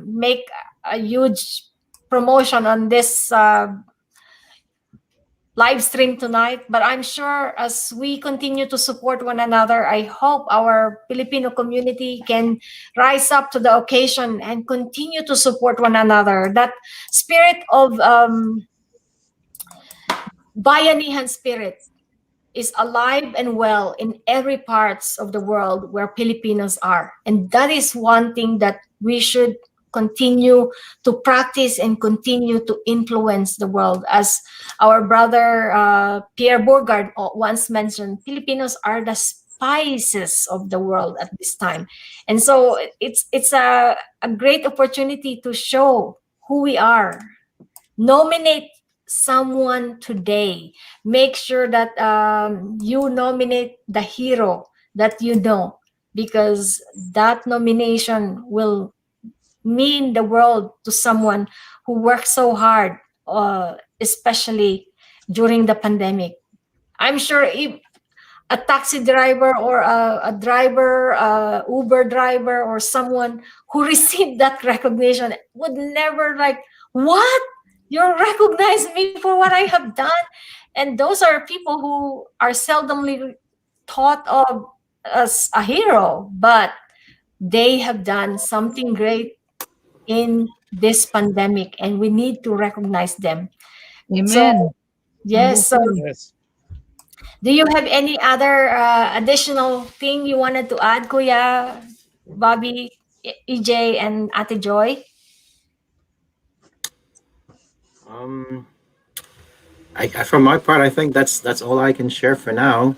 make a huge promotion on this live stream tonight, but I'm sure as we continue to support one another, I hope our Filipino community can rise up to the occasion and continue to support one another. That spirit of bayanihan spirit is alive and well in every parts of the world where Filipinos are. And that is one thing that we should continue to practice and continue to influence the world. As our brother Pierre Bourgard once mentioned, Filipinos are the spices of the world at this time. And so it's a great opportunity to show who we are. Nominate someone today. Make sure that you nominate the hero that you know, because that nomination will mean the world to someone who worked so hard, especially during the pandemic. I'm sure if a taxi driver or a driver, Uber driver, or someone who received that recognition would never like, what? You recognize me for what I have done? And those are people who are seldomly thought of as a hero, but they have done something great in this pandemic, and we need to recognize them. Amen. So, yes. So, Yes. do you have any other additional thing you wanted to add, Kuya, Bobby, EJ, and Ate Joy? Um, from my part, I think that's all I can share for now.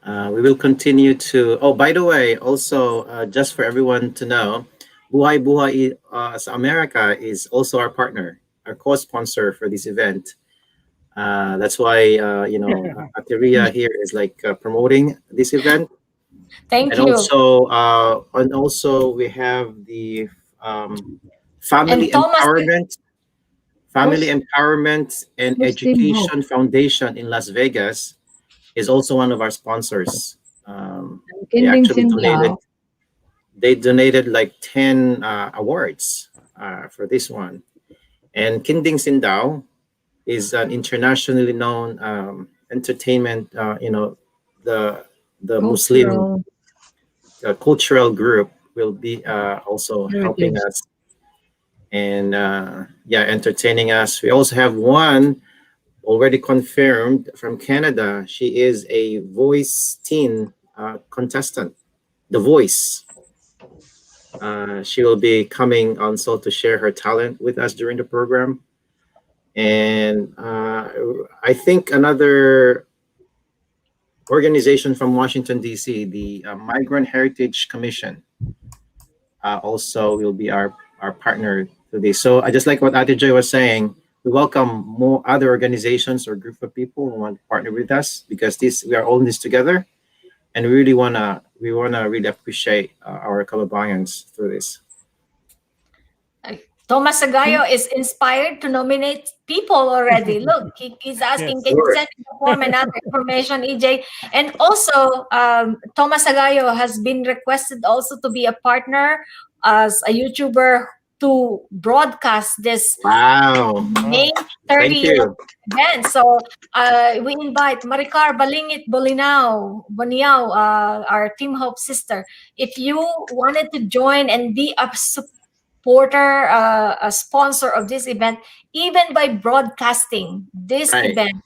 We will continue to. Oh, by the way, also just for everyone to know, Buhay Buhay sa America is also our partner, our co-sponsor for this event. That's why Ateria here is like promoting this event, Thank and you. also we have the um, family And Thomas, empowerment, family First, empowerment and first Team Hope. education foundation in Las Vegas is also one of our sponsors. They Kinding actually donated. Sinlao. They donated like 10 awards for this one. And Kinding Sindao is an internationally known entertainment, the Muslim Cultural cultural group will be also helping heritage. us and entertaining us. We also have one already confirmed from Canada. She is a voice teen contestant, The Voice. She will be coming also to share her talent with us during the program. And I think another organization from Washington, D.C., the Migrant Heritage Commission, also will be our partner today. So I just like what Ate Joy was saying. We welcome more other organizations or group of people who want to partner with us, because we are all in this together, and we wanna really appreciate our Calabarians through this. Thomas Sagayo is inspired to nominate people already. Look, he's asking, Yes. can you send me the form and other information, EJ? And also, Thomas Sagayo has been requested also to be a partner as a YouTuber to broadcast this Wow! May Thank 30th you. event. So we invite Maricar Balingit Boniao, our Team Hope sister. If you wanted to join and be a supporter, a sponsor of this event, even by broadcasting this Right. event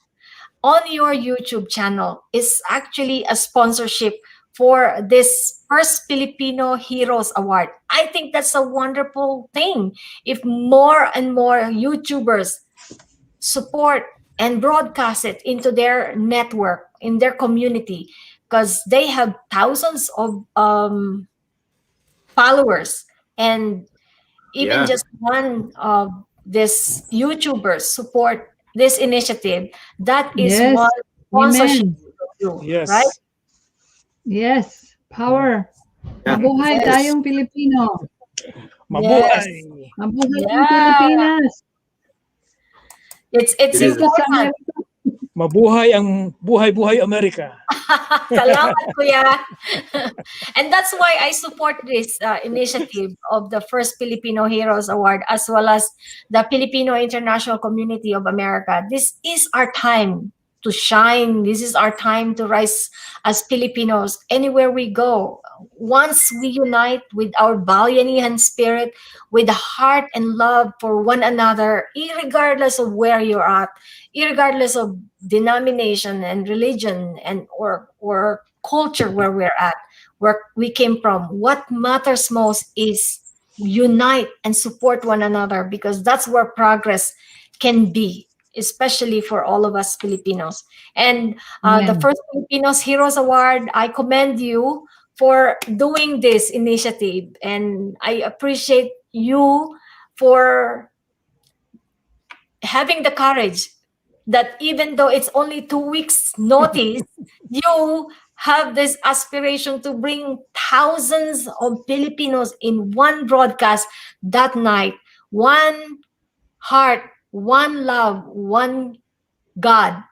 on your YouTube channel, is actually a sponsorship for this First Filipino Heroes Award. I think that's a wonderful thing. If more and more YouTubers support and broadcast it into their network, in their community, because they have thousands of followers, and even Yeah. just one of these YouTubers support this initiative, that is Yes. what sponsorship Amen. will do, right? Yes. Yes. Power. Yeah. Mabuhay Yes, tayong Pilipino. yes, Mabuhay. Mabuhay ang yeah. Pilipinas. It's It is. Dito sa important. Amerika. Mabuhay ang buhay-buhay Amerika. Salamat, Kuya. And that's why I support this initiative of the First Filipino Heroes Award, as well as the Filipino International Community of America. This is our time to shine. This is our time to rise as Filipinos anywhere we go. Once we unite with our bayanihan spirit, with the heart and love for one another, regardless of where you're at, regardless of denomination and religion and or culture where we're at, where we came from, what matters most is unite and support one another, because that's where progress can be, especially for all of us Filipinos. And the Amen. First Filipinos Heroes Award, I commend you for doing this initiative, and I appreciate you for having the courage that even though it's only 2 weeks notice, you have this aspiration to bring thousands of Filipinos in one broadcast that night. One heart, one love, one God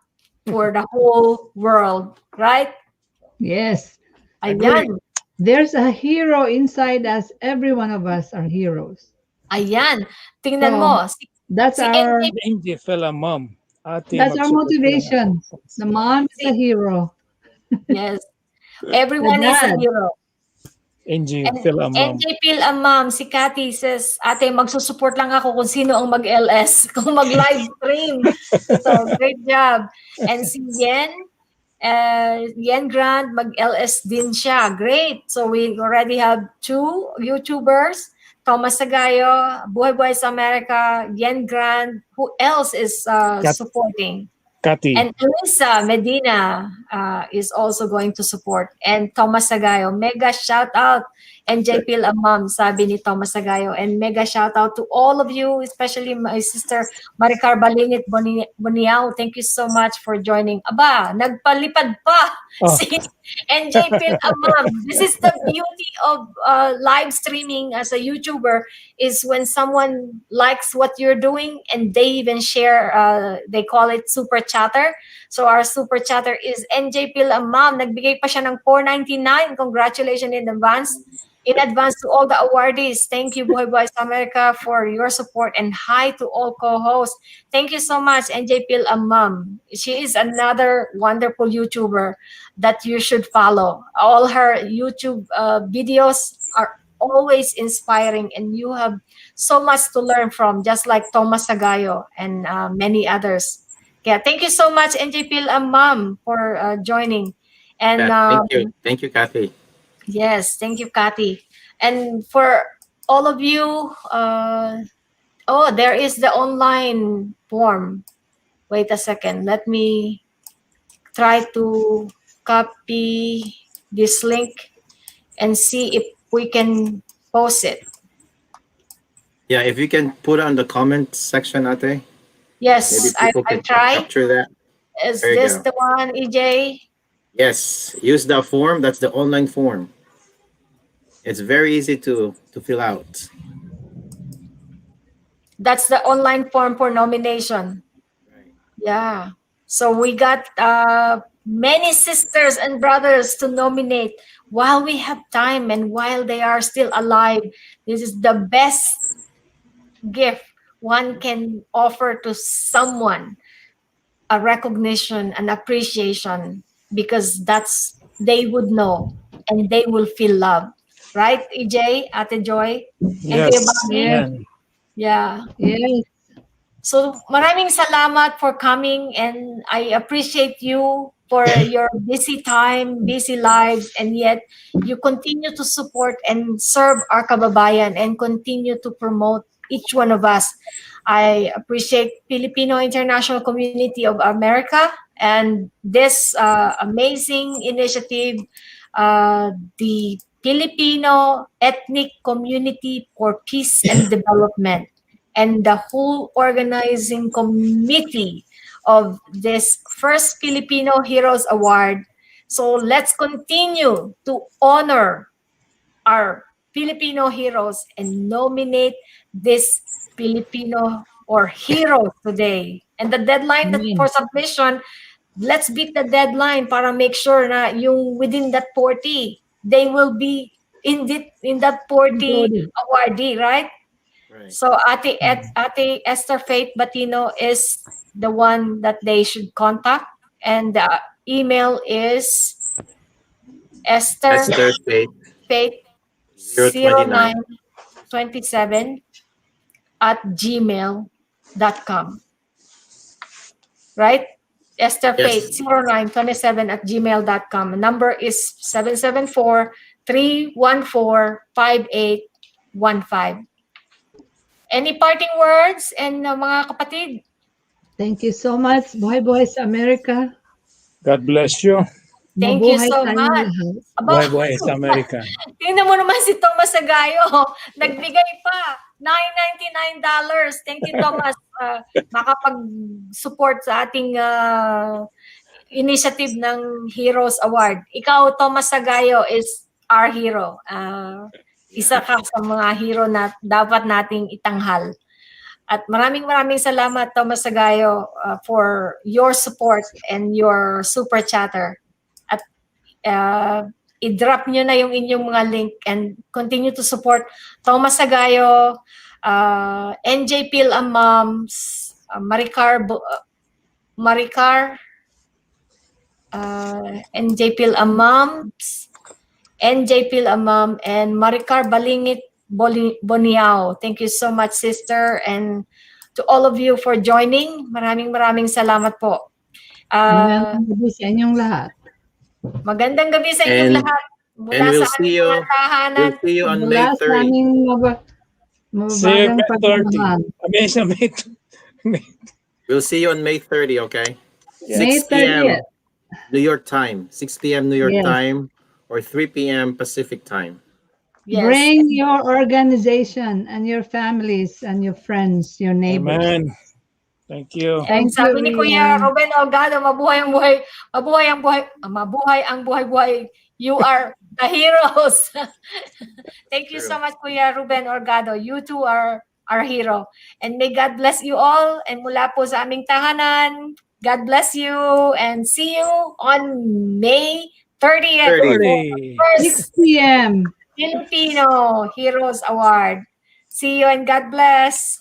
for the whole world, right? Yes. Ayan. There's a hero inside us. Every one of us are heroes. Ayan. Tingnan So, mo. That's Si our NJ, Hindi fella mom. Ate that's our magsupport ka lang. motivation. The mom is a hero. yes. The Everyone is a dad. hero. NG And fella mom. NJ Pil ang ma'am, si Cathy says, ate, magsusupport lang ako kung sino ang mag-LS, kung mag-live stream. So, great job. And si Yen Grant, mag-LS din siya. Great. So, we already have 2 YouTubers, Thomas Sagayo, Buhay Buhay sa America, Yen Grant. Who else is supporting? Kati. And Elisa Medina is also going to support. And Thomas Sagayo, mega shout out. And JP Amam, sabi ni Thomas Sagayo. And mega shout out to all of you, especially my sister Maricar Balingit Boniao. Thank you so much for joining. Aba, nagpalipad pa Oh. si NJP Amam. This is the beauty of live streaming as a YouTuber, is when someone likes what you're doing and they even share, they call it super chatter. So our super chatter is NJ Pil Amam. Nagbigay pa siya ng $4.99. Congratulations in advance to all the awardees. Thank you, Buhay Buhay sa America, for your support, and hi to all co-hosts. Thank you so much, NJ Pil Amam. She is another wonderful YouTuber that you should follow. All her YouTube videos are always inspiring, and you have so much to learn from, just like Thomas Sagayo and many others. Yeah, thank you so much, NJ Pil Ma'am, for joining. And Thank you, Kathy. yes, thank you, Kathy. And for all of you, there is the online form. Wait a second. Let me try to copy this link and see if we can post it. Yeah, if you can put it on the comment section, Ate. Maybe Yes, people I can try. capture that. Is There you this go. the one, EJ? Yes, use the form. That's the online form. It's very easy to fill out. That's the online form for nomination. Right. Yeah. So we got many sisters and brothers to nominate while we have time and while they are still alive. This is the best gift one can offer to someone, a recognition, an appreciation, because that's, they would know and they will feel love. Right, EJ, Ate Joy? And Kuya Yes. Bobby? Yes. Yeah. Yes. So maraming salamat for coming, and I appreciate you for your busy time, busy lives, and yet you continue to support and serve our kababayan and continue to promote each one of us. I appreciate Filipino International Community of America. And this amazing initiative, the Filipino Ethnic Community for Peace and Development, and the whole organizing committee of this First Filipino Heroes Award. So let's continue to honor our Filipino heroes and nominate this Filipino or heroes today. And the deadline for submission, let's beat the deadline para make sure na yung within that 40, they will be in that 40 Included. awardee, right? Right. So Ate Esther Faith Batino is the one that they should contact, and the email is Esther Esther Faith Faith 029. 0927 at gmail.com. Right? Esther Yes. Faith 0927 at gmail.com. Number is 774-314-5815. Any parting words and mga kapatid? Thank you so much. Buhay-buhay sa Amerika. God bless you. Thank you Mabuhay so tayong much. lahat. Aba, Buhay sa Amerika. tingnan mo naman si Thomas Sagayo. Nagbigay pa. $999. Thank you, Thomas. Makapag-support sa ating initiative ng Heroes Award. Ikaw, Thomas Sagayo, is our hero. Isa ka sa mga hero na dapat nating itanghal. At maraming salamat, Thomas Sagayo, for your support and your super chatter. At i-drop nyo na yung inyong mga link and continue to support Thomas Sagayo, NJ Pil ang Moms, NJ Pil ang Moms, NJ Pil ang Mom, and Maricar Balingit Boniao. Thank you so much, sister, and to all of you for joining. Maraming salamat po. Magandang gabi sa inyong lahat. Magandang gabi sa inyong And- lahat. Mula and we'll sa see aming you- mga tahanan. We'll see you on May Mula sa 30. aming See you mababagang May 30. pagmamahal. Amazing. We'll see you on May 30, okay? May 6 p.m. 30th. New York time. 6 p.m. New York Yes. time or 3 p.m. Pacific time. Yes. Bring your organization and your families and your friends, your neighbors. Amen. Thank you. And Thank sabi you, ni Kuya Rian. Ruben Ogado, mabuhay ang buhay. You are the heroes. Thank you so much, Kuya Ruben Orgado. You too are our hero. And may God bless you all. And mula po sa aming tahanan, God bless you. And see you on May 30th. 30. First 6 p.m. Filipino Heroes Award. See you and God bless.